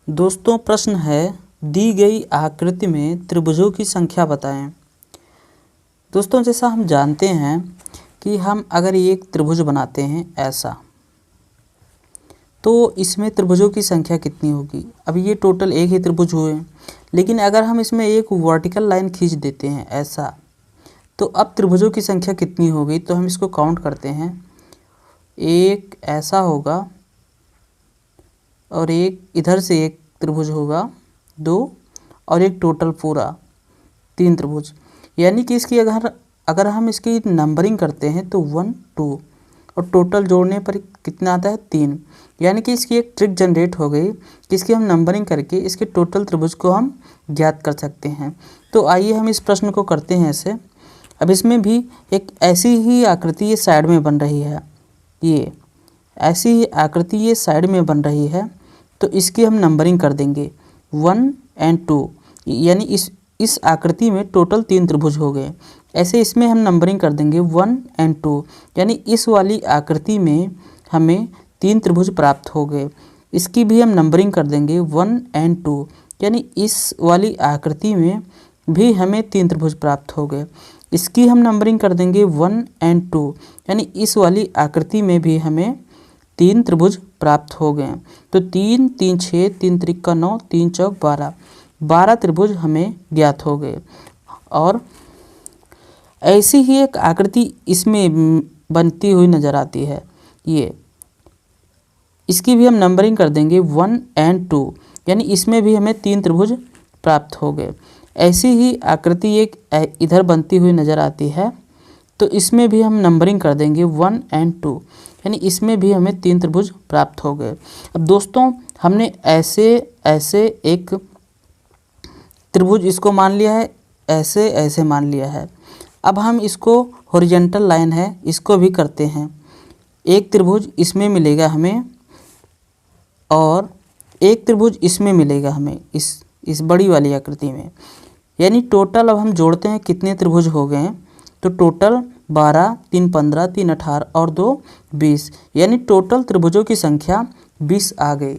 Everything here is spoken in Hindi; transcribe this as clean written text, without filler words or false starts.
दोस्तों प्रश्न है, दी गई आकृति में त्रिभुजों की संख्या बताएं। दोस्तों जैसा हम जानते हैं कि हम अगर एक त्रिभुज बनाते हैं ऐसा, तो इसमें त्रिभुजों की संख्या कितनी होगी। अब ये टोटल एक ही त्रिभुज हुए, लेकिन अगर हम इसमें एक वर्टिकल लाइन खींच देते हैं ऐसा, तो अब त्रिभुजों की संख्या कितनी होगी। तो हम इसको काउंट करते हैं। एक ऐसा होगा और एक इधर से एक त्रिभुज होगा 2, और एक टोटल पूरा 3 त्रिभुज। यानी कि इसकी अगर हम इसकी नंबरिंग करते हैं तो 1 2 और टोटल जोड़ने पर कितना आता है 3। यानी कि इसकी एक ट्रिक जनरेट हो गई कि इसकी हम नंबरिंग करके इसके टोटल त्रिभुज को हम ज्ञात कर सकते हैं। तो आइए हम इस प्रश्न को करते हैं ऐसे। अब इसमें भी एक ऐसी ही आकृति ये साइड में बन रही है, ये ऐसी ही आकृति ये साइड में बन रही है, तो इसकी हम नंबरिंग कर देंगे 1 और 2। यानी इस आकृति में टोटल 3 त्रिभुज हो गए। ऐसे इसमें हम नंबरिंग कर देंगे 1 और 2। यानी इस वाली आकृति में हमें 3 त्रिभुज प्राप्त हो गए। इसकी भी हम नंबरिंग कर देंगे 1 और 2। यानी इस वाली आकृति में भी हमें 3 त्रिभुज प्राप्त हो गए। इसकी हम नंबरिंग कर देंगे 1 और 2। यानी इस वाली आकृति में भी हमें 3 त्रिभुज प्राप्त हो गए। तो 3 3 6 3 त्रिका 9 3 चौक 12 त्रिभुज हमें ज्ञात हो गए। और ऐसी ही एक आकृति इसमें बनती हुई नज़र आती है ये। इसकी भी हम नंबरिंग कर देंगे 1 और 2। यानी इसमें भी हमें 3 त्रिभुज प्राप्त हो गए। ऐसी ही आकृति एक इधर बनती हुई नज़र आती है, तो इसमें भी हम नंबरिंग कर देंगे 1 और 2। यानी इसमें भी हमें 3 त्रिभुज प्राप्त हो गए। अब दोस्तों हमने ऐसे एक त्रिभुज इसको मान लिया है, ऐसे मान लिया है। अब हम इसको हॉरिजॉन्टल लाइन है इसको भी करते हैं। एक त्रिभुज इसमें मिलेगा हमें और एक त्रिभुज इसमें मिलेगा हमें इस बड़ी वाली आकृति में। यानी टोटल अब हम जोड़ते हैं कितने त्रिभुज हो गए हैं। तो टोटल 12 3 15 3 18 और 2 20। यानी टोटल त्रिभुजों की संख्या 20 आ गई।